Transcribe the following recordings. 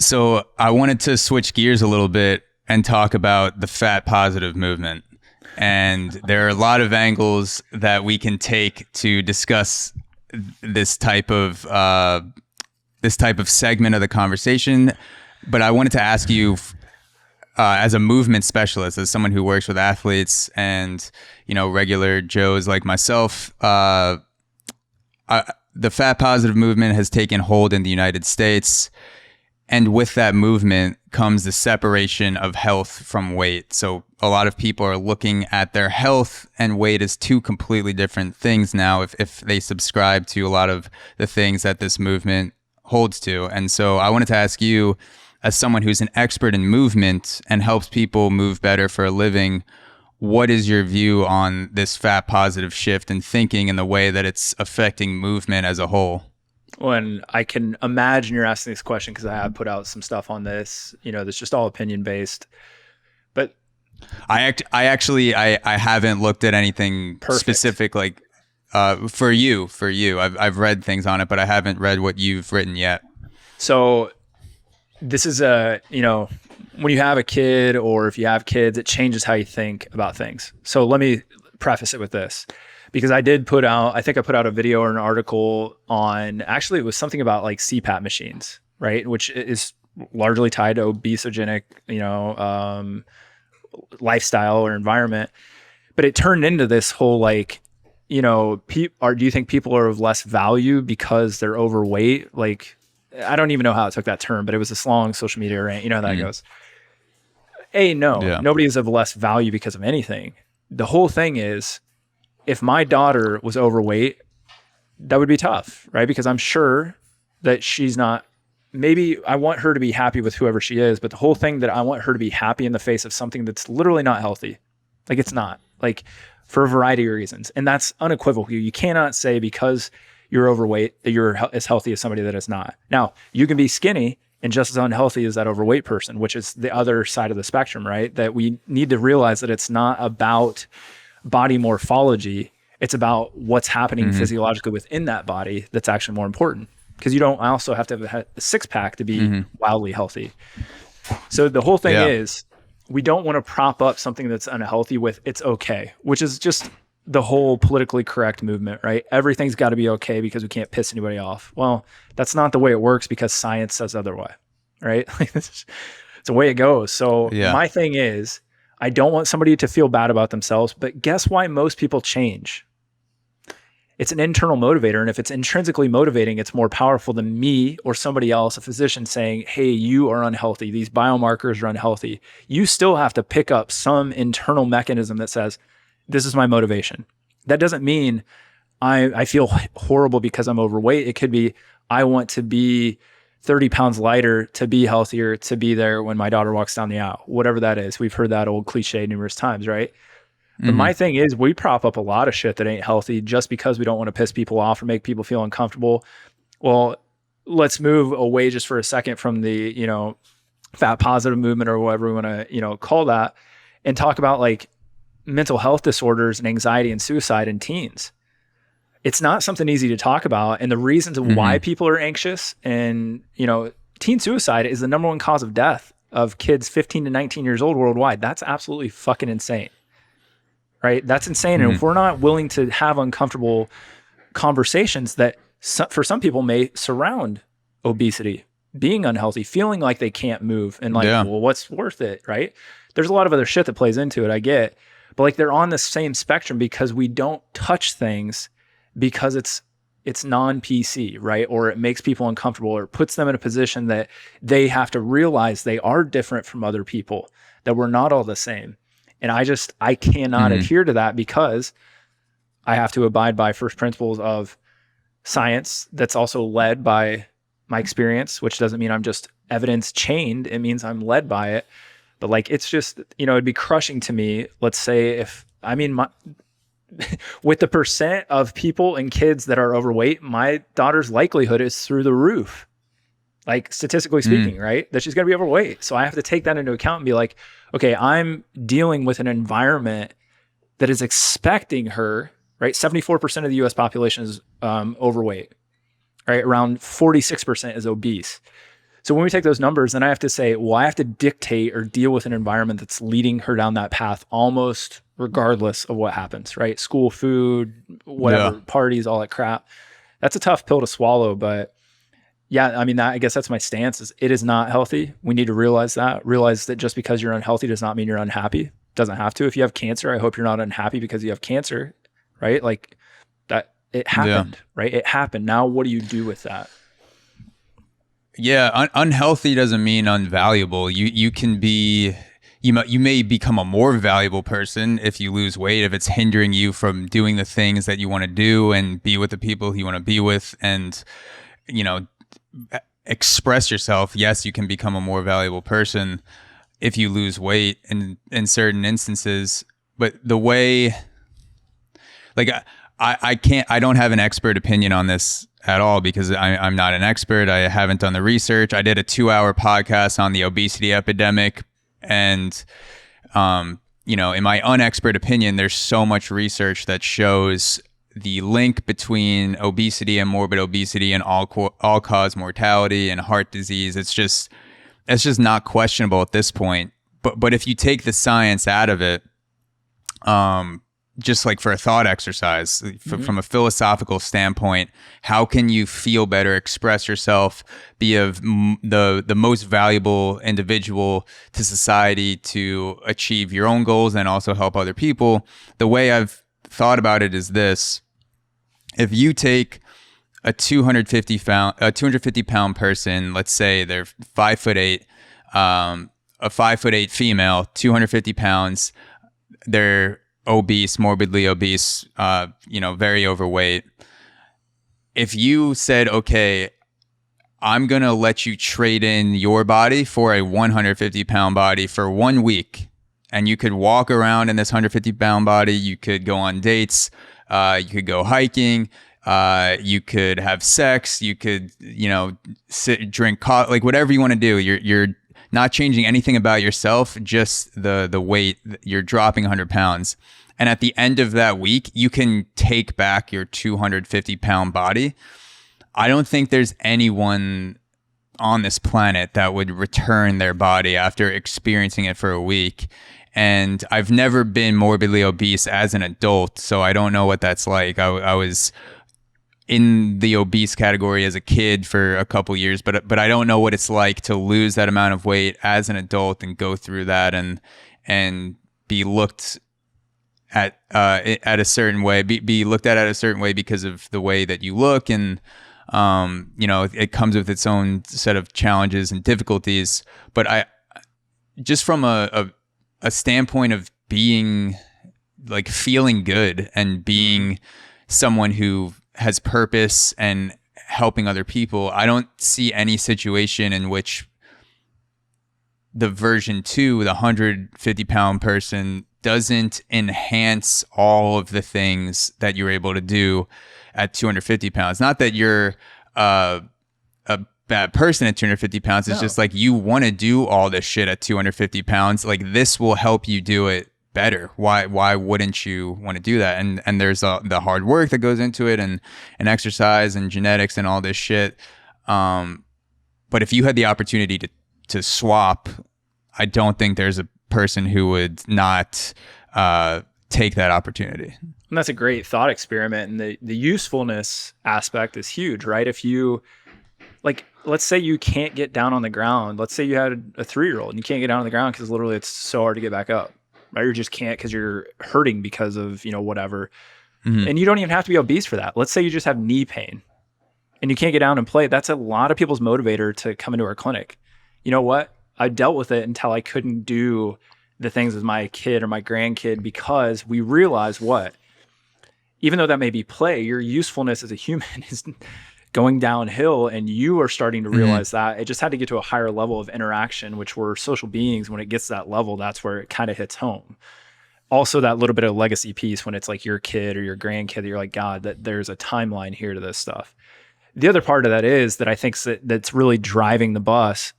So I wanted to switch gears a little bit and talk about the fat positive movement. And there are a lot of angles that we can take to discuss this type of segment of the conversation. But I wanted to ask you, as a movement specialist, as someone who works with athletes and, regular Joes like myself, the fat positive movement has taken hold in the United States. And with that movement comes the separation of health from weight. So a lot of people are looking at their health and weight as two completely different things now if they subscribe to a lot of the things that this movement holds to. And so I wanted to ask you, as someone who's an expert in movement and helps people move better for a living, what is your view on this fat positive shift in thinking and the way that it's affecting movement as a whole? When I can imagine you're asking this question because I have put out some stuff on this, that's just all opinion based. But I haven't looked at anything specific like for you. I've read things on it, but I haven't read what you've written yet. So this is when you have a kid or if you have kids, it changes how you think about things. So let me preface it with this. Because I put out a video or an article on, actually it was something about like CPAP machines, right? Which is largely tied to obesogenic, lifestyle or environment. But it turned into this whole like, do you think people are of less value because they're overweight? Like, I don't even know how it took that term, but it was this long social media rant. You know how that goes. Nobody is of less value because of anything. The whole thing is, if my daughter was overweight, that would be tough, right? Because I'm sure that she's not, maybe I want her to be happy with whoever she is, but the whole thing that I want her to be happy in the face of something that's literally not healthy. Like it's not, like for a variety of reasons. And that's unequivocal. You cannot say because you're overweight that you're as healthy as somebody that is not. Now, you can be skinny and just as unhealthy as that overweight person, which is the other side of the spectrum, right? That we need to realize that it's not about body morphology. It's about what's happening physiologically within that body that's actually more important, because you don't also have to have a six pack to be wildly healthy. So the whole thing is we don't want to prop up something that's unhealthy with it's okay, which is just the whole politically correct movement, right? Everything's got to be okay because we can't piss anybody off. Well, that's not the way it works because science says otherwise, right? It's the way it goes. So my thing is, I don't want somebody to feel bad about themselves, but guess why most people change? It's an internal motivator. And if it's intrinsically motivating, it's more powerful than me or somebody else, a physician saying, hey, you are unhealthy. These biomarkers are unhealthy. You still have to pick up some internal mechanism that says, this is my motivation. That doesn't mean I feel horrible because I'm overweight. It could be, I want to be 30 pounds lighter to be healthier, to be there when my daughter walks down the aisle, whatever that is. We've heard that old cliche numerous times, right? But my thing is, we prop up a lot of shit that ain't healthy just because we don't want to piss people off or make people feel uncomfortable. Well, let's move away just for a second from the, fat positive movement or whatever we want to, call that, and talk about like mental health disorders and anxiety and suicide in teens. It's not something easy to talk about. And the reasons of why people are anxious and, teen suicide is the number one cause of death of kids 15 to 19 years old worldwide. That's absolutely fucking insane. Right? That's insane. And if we're not willing to have uncomfortable conversations that for some people may surround obesity, being unhealthy, feeling like they can't move and well, what's worth it? Right? There's a lot of other shit that plays into it. I get, but like they're on the same spectrum because we don't touch things because it's non-PC, right? Or it makes people uncomfortable or puts them in a position that they have to realize they are different from other people, that we're not all the same. And I cannot adhere to that because I have to abide by first principles of science that's also led by my experience, which doesn't mean I'm just evidence chained. It means I'm led by it. But like, it's just, it'd be crushing to me. Let's say with the percent of people and kids that are overweight, my daughter's likelihood is through the roof. Like statistically speaking, right? That she's going to be overweight. So I have to take that into account and be like, okay, I'm dealing with an environment that is expecting her, right? 74% of the US population is overweight, right? Around 46% is obese. So when we take those numbers, then I have to say, well, I have to dictate or deal with an environment that's leading her down that path almost regardless of what happens, right? School, food, whatever, parties, all that crap. That's a tough pill to swallow, but yeah, I mean, I guess that's my stance is it is not healthy. We need to realize that just because you're unhealthy does not mean you're unhappy. Doesn't have to. If you have cancer, I hope you're not unhappy because you have cancer, right? Like that, it happened, right? It happened. Now, what do you do with that? Yeah, unhealthy doesn't mean unvaluable. You can be, you may become a more valuable person if you lose weight, if it's hindering you from doing the things that you want to do and be with the people you want to be with and, express yourself. Yes, you can become a more valuable person if you lose weight in certain instances. But the way, like, I don't have an expert opinion on this at all because I'm not an expert. I haven't done the research. I did a 2-hour podcast on the obesity epidemic. And, in my unexpert opinion, there's so much research that shows the link between obesity and morbid obesity and all-cause mortality and heart disease. It's just not questionable at this point. But if you take the science out of it, just like for a thought exercise, from a philosophical standpoint, how can you feel better, express yourself, be the most valuable individual to society to achieve your own goals and also help other people? The way I've thought about it is this. If you take a 250 pound person, let's say they're 5'8", a 5'8" female, 250 pounds, they're obese, morbidly obese, very overweight. If you said, okay, I'm going to let you trade in your body for a 150 pound body for 1 week, and you could walk around in this 150 pound body, you could go on dates, you could go hiking, you could have sex, you could, sit, drink coffee, like whatever you want to do. You're not changing anything about yourself, just the weight. You're dropping 100 pounds. And at the end of that week, you can take back your 250 pound body. I don't think there's anyone on this planet that would return their body after experiencing it for a week. And I've never been morbidly obese as an adult, so I don't know what that's like. I was in the obese category as a kid for a couple years, but I don't know what it's like to lose that amount of weight as an adult and go through that and be looked at a certain way, be looked at a certain way because of the way that you look, and it comes with its own set of challenges and difficulties. But I just from a standpoint of being like feeling good and being someone who has purpose and helping other people, I don't see any situation in which the version 2, the 150 pound person, doesn't enhance all of the things that you're able to do at 250 pounds. Not that you're a bad person at 250 pounds. It's No. just like you want to do all this shit at 250 pounds. Like this will help you do it better. Why wouldn't you want to do that? And there's the hard work that goes into it and exercise and genetics and all this shit. But if you had the opportunity to swap, I don't think there's a person who would not take that opportunity. And that's a great thought experiment. And the usefulness aspect is huge, right? If you, like, let's say you can't get down on the ground. Let's say you had a 3-year-old and you can't get down on the ground because literally it's so hard to get back up, right? You just can't because you're hurting because of, whatever. Mm-hmm. And you don't even have to be obese for that. Let's say you just have knee pain and you can't get down and play. That's a lot of people's motivator to come into our clinic. You know what? I dealt with it until I couldn't do the things with my kid or my grandkid because we realize what? Even though that may be play, your usefulness as a human is going downhill, and you are starting to realize that. It just had to get to a higher level of interaction, which we're social beings. When it gets to that level, that's where it kind of hits home. Also, that little bit of legacy piece when it's like your kid or your grandkid, you're like, God, that there's a timeline here to this stuff. The other part of that is that I think that's really driving the bus.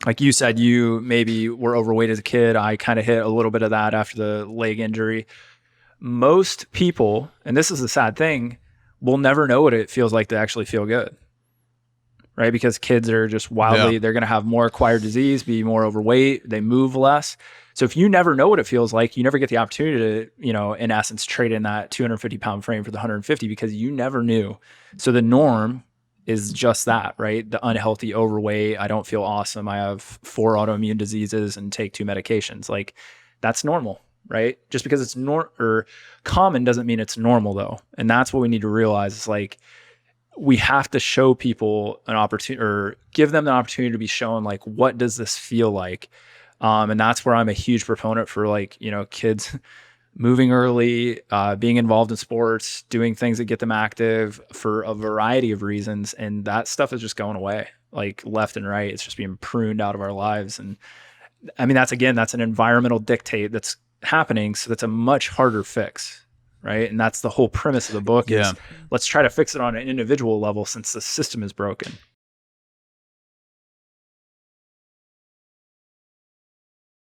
Like you said, you maybe were overweight as a kid. I kind of hit a little bit of that after the leg injury. Most people, and this is the sad thing, will never know what it feels like to actually feel good, right? Because kids are just wildly, they're going to have more acquired disease, be more overweight, they move less. So if you never know what it feels like, you never get the opportunity to, you know, in essence, trade in that 250 pound frame for the 150 because you never knew. So the norm is just that, right? The unhealthy overweight. I don't feel awesome. I have 4 autoimmune diseases and take 2 medications. Like that's normal, right? Just because it's common doesn't mean it's normal though. And that's what we need to realize is like, we have to show people an opportunity or give them the opportunity to be shown like, what does this feel like? And that's where I'm a huge proponent for like, you know, kids moving early, being involved in sports, doing things that get them active for a variety of reasons. And that stuff is just going away like left and right. It's just being pruned out of our lives. And I mean, that's an environmental dictate that's happening. So that's a much harder fix. Right. And that's the whole premise of the book is let's try to fix it on an individual level since the system is broken.